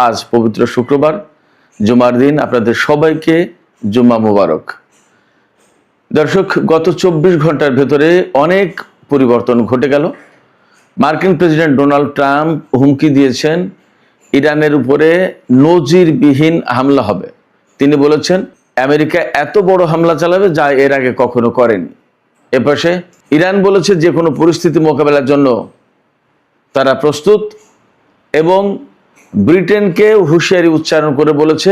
আজ পবিত্র শুক্রবার, জুমার দিন। আপনাদের সবাইকে জুম্মা মুবারক। দর্শক, গত 24 ঘন্টার ভেতরে অনেক পরিবর্তন ঘটে গেল। মার্কিন প্রেসিডেন্ট ডোনাল্ড ট্রাম্প হুমকি দিয়েছেন ইরানের উপরে নজিরবিহীন হামলা হবে। তিনি বলেছেন আমেরিকা এত বড় হামলা চালাবে যা এর আগে কখনো করেনি। এপাশে ইরান বলেছে যে কোনো পরিস্থিতি মোকাবেলার জন্য তারা প্রস্তুত এবং ব্রিটেনকে হুঁশিয়ারি উচ্চারণ করে বলেছে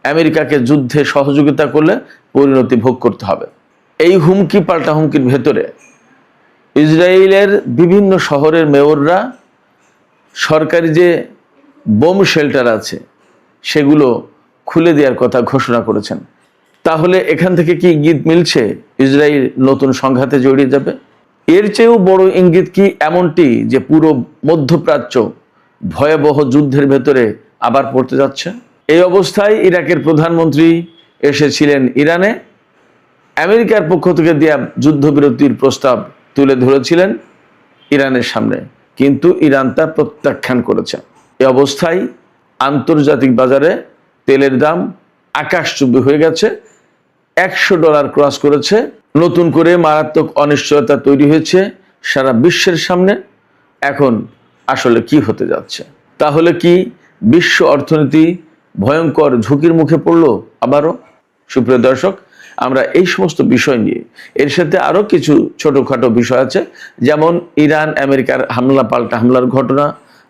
আমেরিকাকে যুদ্ধে সহযোগিতা করলে পরিণতি ভোগ করতে হবে। এই হুমকি পাল্টা হুমকির ভেতরে ইসরায়েলের বিভিন্ন শহরের মেয়ররা সরকারি যে বোম শেল্টার আছে সেগুলো খুলে দেওয়ার কথা ঘোষণা করেছেন। তাহলে এখান থেকে কি ইঙ্গিত মিলছে ইসরায়েল নতুন সংঘাতে জড়িয়ে যাবে? এর চেয়েও বড় ইঙ্গিত কি এমনটি যে পুরো মধ্যপ্রাচ্য ভয়াবহ যুদ্ধের ভেতরে আবার পড়তে যাচ্ছে? এই অবস্থায় ইরাকের প্রধানমন্ত্রী এসেছিলেন ইরানে। আমেরিকার পক্ষ থেকে দেয়া যুদ্ধবিরতির প্রস্তাব তুলে ধরেছিলেন ইরানের সামনে, কিন্তু ইরান তা প্রত্যাখ্যান করেছে। এই অবস্থায় আন্তর্জাতিক বাজারে তেলের দাম আকাশচুম্বী হয়ে গেছে, $100 ক্রস করেছে। নতুন করে মারাত্মক অনিশ্চয়তা তৈরি হয়েছে সারা বিশ্বের সামনে। এখন আসলে কি হতে যাচ্ছে? তাহলে কি বিশ্ব অর্থনীতি ভয়ঙ্কর ঝুঁকির মুখে পড়লো আবারও? সুপ্রিয় দর্শক, আমরা এই সমস্ত বিষয় নিয়ে, এর সাথে আরও কিছু ছোটোখাটো বিষয় আছে, যেমন ইরান আমেরিকার হামলা পাল্টা হামলার ঘটনা,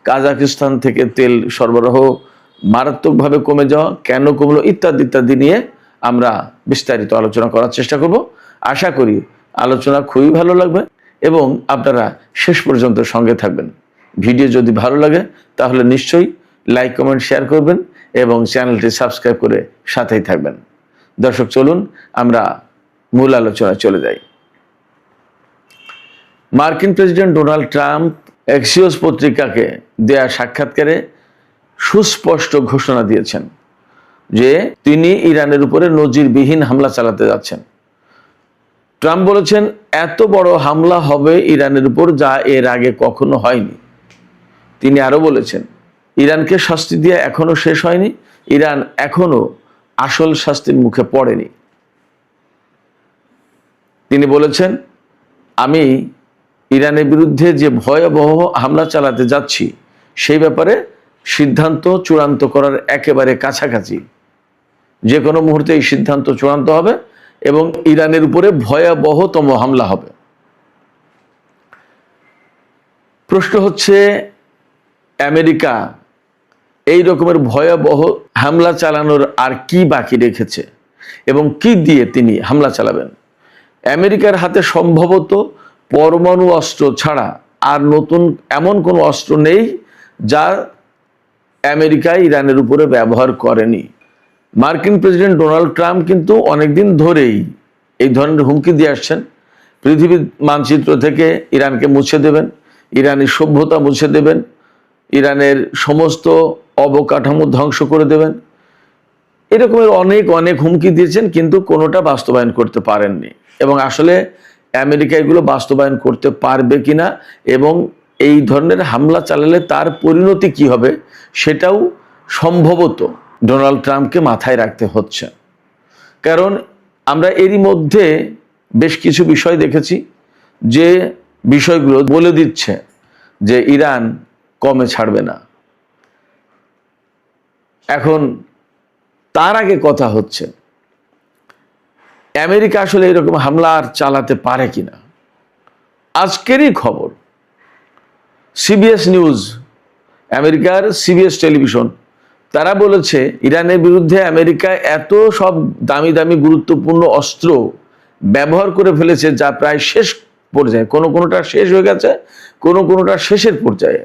কাজাকিস্তান থেকে তেল সরবরাহ মারাত্মকভাবে কমে যাওয়া, কেন কমলো, ইত্যাদি ইত্যাদি নিয়ে আমরা বিস্তারিত আলোচনা করার চেষ্টা করব। আশা করি আলোচনা খুবই ভালো লাগবে এবং আপনারা শেষ পর্যন্ত সঙ্গে থাকবেন। ভিডিও যদি ভালো লাগে তাহলে নিশ্চয়ই লাইক, কমেন্ট, শেয়ার করবেন এবং চ্যানেলটি সাবস্ক্রাইব করে সাথেই থাকবেন। দর্শক, চলুন আমরা মূল আলোচনায় চলে যাই। মার্কিন প্রেসিডেন্ট ডোনাল্ড ট্রাম্প এক্সিওস পত্রিকাকে দেয়া সাক্ষাৎকারে সুস্পষ্ট ঘোষণা দিয়েছেন যে তিনি ইরানের উপরে নজিরবিহীন হামলা চালাতে যাচ্ছেন। ট্রাম্প বলেছেন এত বড় হামলা হবে ইরানের উপর যা এর আগে কখনো হয়নি। তিনি আরো বলেছেন ইরানকে শাস্তি দিয়ে এখনো শেষ হয়নি, ইরান এখনো আসল শাস্তির মুখে পড়েনি। তিনি বলেছেন আমি ইরানের বিরুদ্ধে যে ভয়াবহ হামলা চালাতে যাচ্ছি সেই ব্যাপারে সিদ্ধান্ত চূড়ান্ত করার একেবারে কাছাকাছি। যে কোনো মুহূর্তে এই সিদ্ধান্ত চূড়ান্ত হবে এবং ইরানের উপরে ভয়াবহতম হামলা হবে। প্রশ্ন হচ্ছে আমেরিকা এই রকমের ভয়াবহ হামলা চালানোর আর কি বাকি রেখেছে এবং কি দিয়ে তিনি হামলা চালাবেন? আমেরিকার হাতে সম্ভবত পরমাণু অস্ত্র ছাড়া আর নতুন এমন কোনো অস্ত্র নেই যা আমেরিকা ইরানের উপরে ব্যবহার করেনি। মার্কিন প্রেসিডেন্ট ডোনাল্ড ট্রাম্প কিন্তু অনেকদিন ধরেই এই ধরনের হুমকি দিয়ে আসছেন। পৃথিবীর মানচিত্র থেকে ইরানকে মুছে দেবেন, ইরানি সভ্যতা মুছে দেবেন, ইরানের সমস্ত অবকাঠামো ধ্বংস করে দেবেন, এরকমের অনেক অনেক হুমকি দিয়েছেন, কিন্তু কোনোটা বাস্তবায়ন করতে পারেননি। এবং আসলে আমেরিকা এগুলো বাস্তবায়ন করতে পারবে কিনা এবং এই ধরনের হামলা চালালে তার পরিণতি কি হবে সেটাও সম্ভবত ডোনাল্ড ট্রাম্পকে মাথায় রাখতে হচ্ছে। কারণ আমরা এরই মধ্যে বেশ কিছু বিষয় দেখেছি যে বিষয়গুলো বলে দিচ্ছে যে ইরান কমে ছাড়বে না। এখন তার আগে কথা হচ্ছে আমেরিকা আসলে এরকম হামলা আর চালাতে পারে কিনা। আজকেরই খবর, সিবিএস নিউজ, আমেরিকার সিবিএস টেলিভিশন, তারা বলেছে ইরানের বিরুদ্ধে আমেরিকা এত সব দামি দামি গুরুত্বপূর্ণ অস্ত্র ব্যবহার করে ফেলেছে যা প্রায় শেষ পর্যায়ে, কোনোটা শেষ হয়ে গেছে, কোনোটা শেষের পর্যায়ে।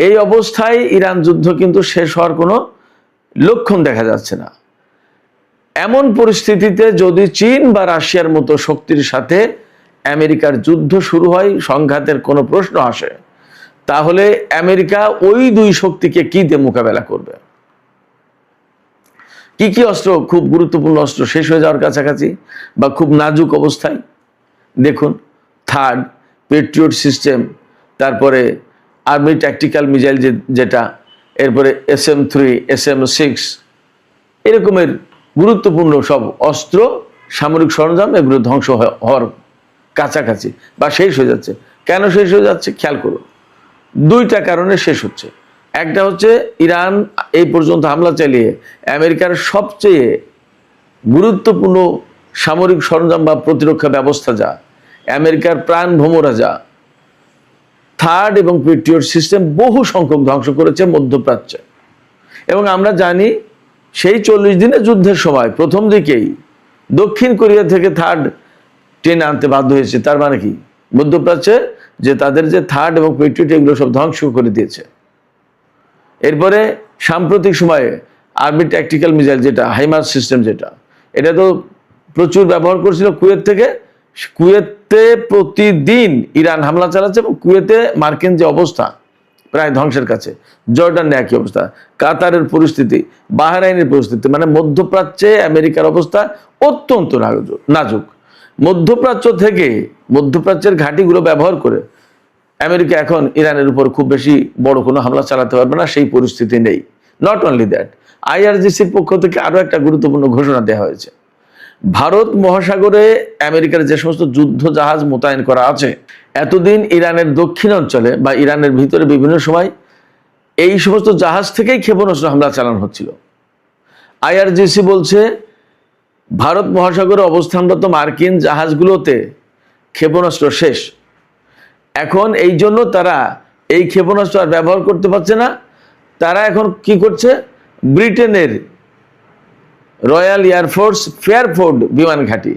এই অবস্থায় ইরান যুদ্ধ কিন্তু শেষ হওয়ার কোনো লক্ষণ দেখা যাচ্ছে না। এমন পরিস্থিতিতে যদি চীন বা রাশিয়ার মতো শক্তির সাথে আমেরিকার যুদ্ধ শুরু হয়, সংঘাতের কোনো প্রশ্ন আসে, তাহলে আমেরিকা ওই দুই শক্তিকে কি দিয়ে মোকাবেলা করবে? কি কি অস্ত্র, খুব গুরুত্বপূর্ণ অস্ত্র শেষ হয়ে যাওয়ার কাছাকাছি বা খুব নাজুক অবস্থায়? দেখুন, থার্ড পেট্রিয়ট সিস্টেম, তারপরে আর্মি ট্যাকটিক্যাল মিসাইল যেটা, এরপরে SM-3, SM-6 এরকমের গুরুত্বপূর্ণ সব অস্ত্র, সামরিক সরঞ্জাম এগুলো ধ্বংস হওয়ার কাছাকাছি বা শেষ হয়ে যাচ্ছে। কেন শেষ হয়ে যাচ্ছে খেয়াল করুন, দুইটা কারণে শেষ হচ্ছে। একটা হচ্ছে ইরান এই পর্যন্ত হামলা চালিয়ে আমেরিকার সবচেয়ে গুরুত্বপূর্ণ সামরিক সরঞ্জাম বা প্রতিরক্ষা ব্যবস্থা যা আমেরিকার প্রাণ ভোমরা যা থার্ড এবং পেট্রিয়ট সিস্টেম বহু সংখ্যক ধ্বংস করেছে মধ্যপ্রাচ্যে। এবং আমরা জানি সেই 40 দিনের যুদ্ধের সময় প্রথম দিকেই দক্ষিণ কোরিয়া থেকে থার্ড টেনে আনতে বাধ্য হয়েছে। তার মানে কি মধ্যপ্রাচ্যে যে তাদের যে থার্ড এবং পেট্রিয়ট এগুলো সব ধ্বংস করে দিয়েছে। এরপরে সাম্প্রতিক সময়ে আর্মি ট্যাকটিক্যাল মিসাইল যেটা হাইমার্স সিস্টেম যেটা এটা তো প্রচুর ব্যবহার করছিল কুয়েত থেকে। কুয়েতে প্রতিদিন ইরান হামলা চালাচ্ছে এবং কুয়েতে মার্কিন যে অবস্থা প্রায় ধ্বংসের কাছে, জর্ডানের একই অবস্থা, কাতারের পরিস্থিতি, বাহরাইনের পরিস্থিতি, মানে মধ্যপ্রাচ্যে আমেরিকার অবস্থা অত্যন্ত নাজুক। মধ্যপ্রাচ্যের ঘাঁটিগুলো ব্যবহার করে আমেরিকা এখন ইরানের উপর খুব বেশি বড় কোনো হামলা চালাতে পারবে না, সেই পরিস্থিতি নেই। নট অনলি দ্যাট, IRGCর পক্ষ থেকে আরো একটা গুরুত্বপূর্ণ ঘোষণা দেওয়া হয়েছে। ভারত মহাসাগরে আমেরিকার যে সমস্ত যুদ্ধ জাহাজ মোতায়েন করা আছে, এতদিন ইরানের দক্ষিণ অঞ্চলে বা ইরানের ভিতরে বিভিন্ন সময় এই সমস্ত জাহাজ থেকেই ক্ষেপণাস্ত্র হামলা চালানো হচ্ছিল। IRGC বলছে ভারত মহাসাগরে অবস্থানরত মার্কিন জাহাজগুলোতে ক্ষেপণাস্ত্র শেষ। এখন এই জন্য তারা এই ক্ষেপণাস্ত্র আর ব্যবহার করতে পারছে না। তারা এখন কি করছে, ব্রিটেনের রয়্যাল এয়ারফোর্স ফেয়ারফোর্ড বিমান ঘাঁটি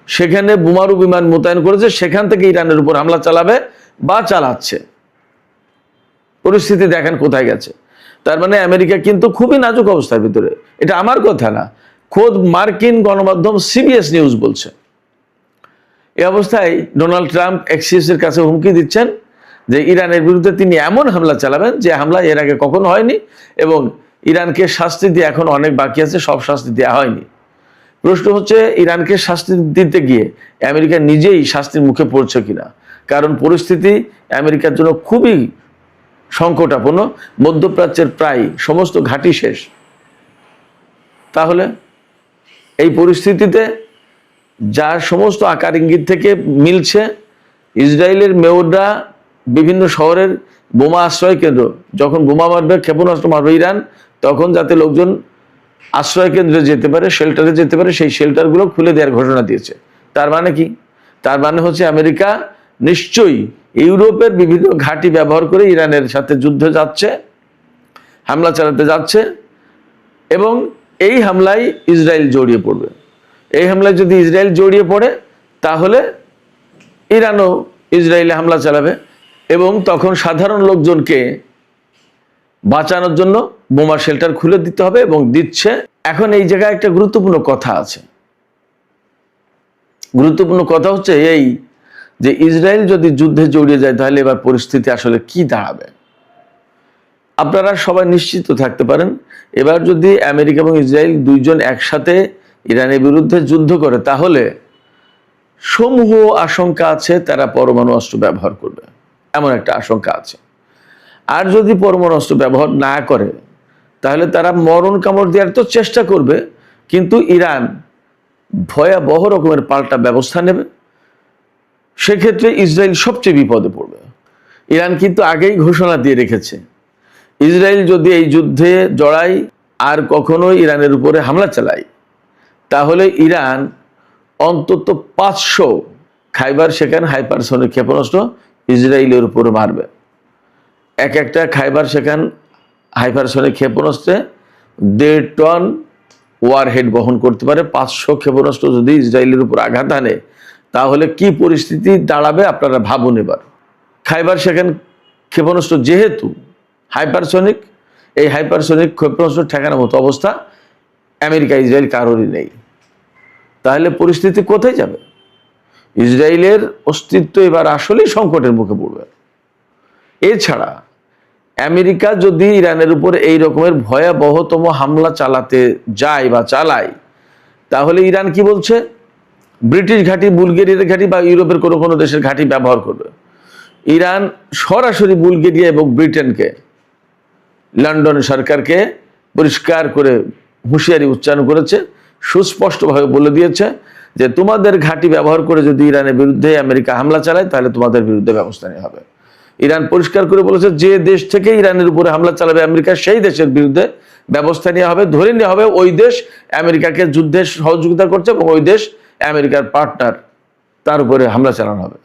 সেখানে বোমারু বিমান মোতায়েন করেছে, সেখান থেকে ইরানের উপর হামলা চালাবে বা চালাচ্ছে। পরিস্থিতি দেখেন কোথায় গেছে। তার মানে আমেরিকা কিন্তু খুবই নাজুক অবস্থার ভিতরে। এটা আমার কথা না, খোদ মার্কিন গণমাধ্যম CBS নিউজ বলছে। এই অবস্থায় ডোনাল্ড ট্রাম্প এক্সিস এর কাছে হুমকি দিচ্ছেন যে ইরানের বিরুদ্ধে তিনি এমন হামলা চালাবেন যে হামলা এর আগে কখনো হয়নি, এবং ইরানকে শাস্তি দিয়ে এখন অনেক বাকি আছে, সব শাস্তি দেওয়া হয়নি। প্রশ্ন হচ্ছে ইরানকে শাস্তি দিতে গিয়ে আমেরিকা নিজেই শাস্তির মুখে পড়ছে কিনা, কারণ পরিস্থিতি আমেরিকার জন্য খুবই সংকটাপন্ন। মধ্যপ্রাচ্যের প্রায় সমস্ত ঘাঁটি শেষ। তাহলে এই পরিস্থিতিতে যা সমস্ত আকার ইঙ্গিত থেকে মিলছে, ইসরায়েলের মেয়ররা বিভিন্ন শহরের বোমা আশ্রয় কেন্দ্র, যখন বোমা মারবে, ক্ষেপণাস্ত্র মারবে ইরান, তখন যাতে লোকজন আশ্রয় কেন্দ্রে যেতে পারে, শেল্টারে যেতে পারে, সেই শেল্টারগুলো খুলে দেওয়ার ঘোষণা দিয়েছে। তার মানে কি? তার মানে হচ্ছে আমেরিকা নিশ্চয়ই ইউরোপের বিভিন্ন ঘাঁটি ব্যবহার করে ইরানের সাথে যুদ্ধে যাচ্ছে, হামলা চালাতে যাচ্ছে, এবং এই হামলায় ইসরায়েল জড়িয়ে পড়বে। এই হামলায় যদি ইসরায়েল জড়িয়ে পড়ে তাহলে ইরানও ইসরায়েলে হামলা চালাবে, এবং তখন সাধারণ লোকজনকে বাঁচানোর জন্য বোমা শেল্টার খুলে দিতে হবে, এবং দিচ্ছে। এখন এই জায়গায় একটা গুরুত্বপূর্ণ কথা আছে। গুরুত্বপূর্ণ কথা হচ্ছে এই যে ইসরায়েল যদি যুদ্ধে জড়িয়ে যায় তাহলে এবার পরিস্থিতি আসলে কি দাঁড়াবে। আপনারা সবাই নিশ্চিত থাকতে পারেন, এবার যদি আমেরিকা এবং ইসরায়েল দুইজন একসাথে ইরানের বিরুদ্ধে যুদ্ধ করে তাহলে সমূহ আশঙ্কা আছে তারা পরমাণু অস্ত্র ব্যবহার করবে, এমন একটা আশঙ্কা আছে। আর যদি পরমাণু অস্ত্র ব্যবহার না করে তাহলে তারা মরণ কামড় দেওয়ার তো চেষ্টা করবে, কিন্তু ইরান ভয়াবহ রকমের পাল্টা ব্যবস্থা নেবে। সেক্ষেত্রে ইসরায়েল সবচেয়ে বিপদে পড়বে। ইরান কিন্তু আগেই ঘোষণা দিয়ে রেখেছে, ইসরায়েল যদি এই যুদ্ধে জড়ায় আর কখনো ইরানের উপরে হামলা চালায় তাহলে ইরান অন্তত 500 খাইবার শেখান হাইপারসনিক ক্ষেপণাস্ত্র ইসরায়েলের উপরে মারবে। এক একটা খাইবার শেখান হাইপারসনিক ক্ষেপণাস্ত্রে 1.5 টন ওয়ারহেড বহন করতে পারে। 500 ক্ষেপণাস্ত্র যদি ইসরায়েলের উপর আঘাত আনে তাহলে কি পরিস্থিতি দাঁড়াবে আপনারা ভাবুন। এবার খাইবার শেখান ক্ষেপণাস্ত্র যেহেতু হাইপারসনিক, এই হাইপারসনিক ক্ষেপণাস্ত্র ঠেকানোর মতো অবস্থা আমেরিকা ইসরায়েল কারোরই নেই। তাহলে পরিস্থিতি কোথায় যাবে? ইসরায়েলের অস্তিত্ব এবার আসলেই সংকটের মুখে পড়বে। এছাড়া আমেরিকা যদি ইরানের উপর এই রকমের ভয়াবহতম হামলা চালাতে যায় বা চালায় তাহলে ইরান কি বলছে, ব্রিটিশ ঘাঁটি, বুলগেরিয়ার ঘাঁটি বা ইউরোপের কোনো কোনো দেশের ঘাঁটি ব্যবহার করবে। ইরান সরাসরি বুলগেরিয়া এবং ব্রিটেনকে লন্ডন সরকারকে পরিষ্কার করে হুঁশিয়ারি উচ্চারণ করেছে, সুস্পষ্টভাবে বলে দিয়েছে যে তোমাদের ঘাঁটি ব্যবহার করে যদি ইরানের বিরুদ্ধে আমেরিকা হামলা চালায় তাহলে তোমাদের বিরুদ্ধে ব্যবস্থা নেওয়া হবে। ইরান পরিষ্কার করে বলেছে যে দেশ থেকে ইরানের উপরে হামলা চালাবে আমেরিকা, সেই দেশের বিরুদ্ধে ব্যবস্থা নেওয়া হবে, ধরে নেওয়া হবে ওই দেশ আমেরিকাকে যুদ্ধে সহযোগিতা করছে এবং ওই দেশ আমেরিকার পার্টনার, তার উপরে হামলা চালানো হবে।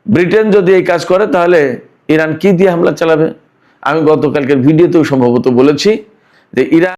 ব্রিটেন যদি এই কাজ করে তাহলে ইরান কি দিয়ে হামলা চালাবে? আমি গতকালকের ভিডিওতেও সম্ভবত বলেছি যে ইরান